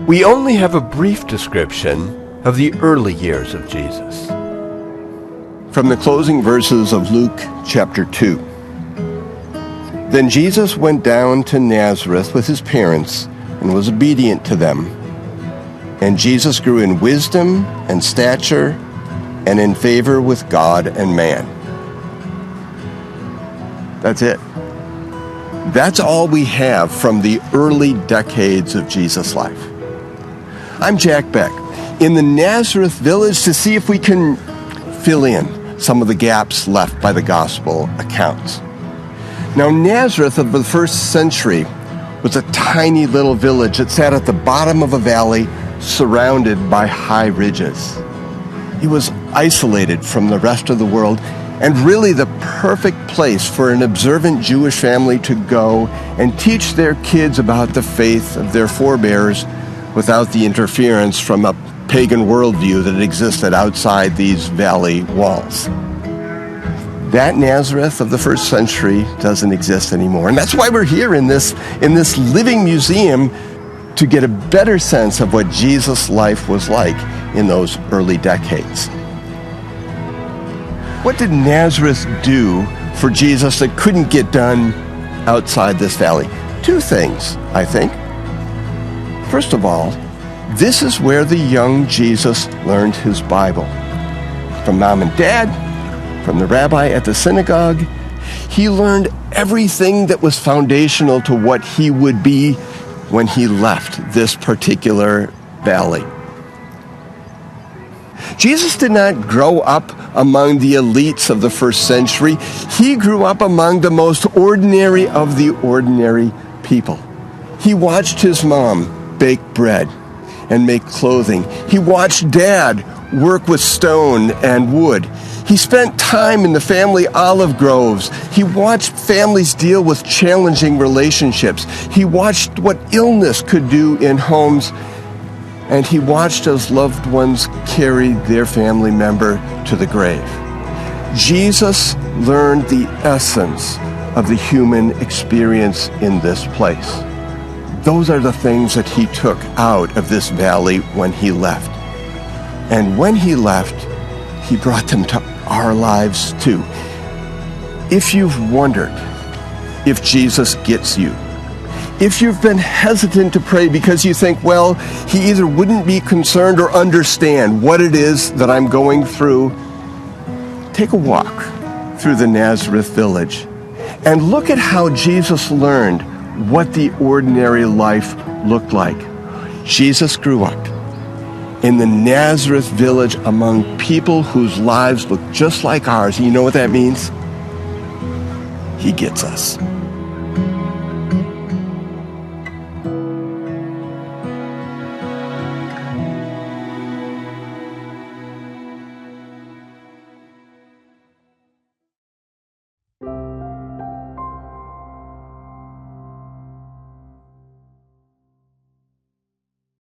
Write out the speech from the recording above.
We only have a brief description of the early years of Jesus. From the closing verses of Luke chapter 2. Then Jesus went down to Nazareth with his parents and was obedient to them. And Jesus grew in wisdom and stature and in favor with God and man. That's it. That's all we have from the early decades of Jesus' life. I'm Jack Beck in the Nazareth village to see if we can fill in some of the gaps left by the gospel accounts. Now, Nazareth of the first century was a tiny little village that sat at the bottom of a valley surrounded by high ridges. It was isolated from the rest of the world and really the perfect place for an observant Jewish family to go and teach their kids about the faith of their forebears without the interference from a pagan worldview that existed outside these valley walls. That Nazareth of the first century doesn't exist anymore. And that's why we're here in this living museum to get a better sense of what Jesus' life was like in those early decades. What did Nazareth do for Jesus that couldn't get done outside this valley? Two things, I think. First of all, this is where the young Jesus learned his Bible. From mom and dad, from the rabbi at the synagogue, he learned everything that was foundational to what he would be when he left this particular valley. Jesus did not grow up among the elites of the first century. He grew up among the most ordinary of the ordinary people. He watched his mom bake bread and make clothing. He watched dad work with stone and wood. He spent time in the family olive groves. He watched families deal with challenging relationships. He watched what illness could do in homes. And he watched as loved ones carried their family member to the grave. Jesus learned the essence of the human experience in this place. Those are the things that he took out of this valley when he left. And when he left, he brought them to our lives too. If you've wondered if Jesus gets you, if you've been hesitant to pray because you think, well, he either wouldn't be concerned or understand what it is that I'm going through, take a walk through the Nazareth village and look at how Jesus learned what the ordinary life looked like. Jesus grew up in the Nazareth village among people whose lives look just like ours. And you know what that means? He gets us.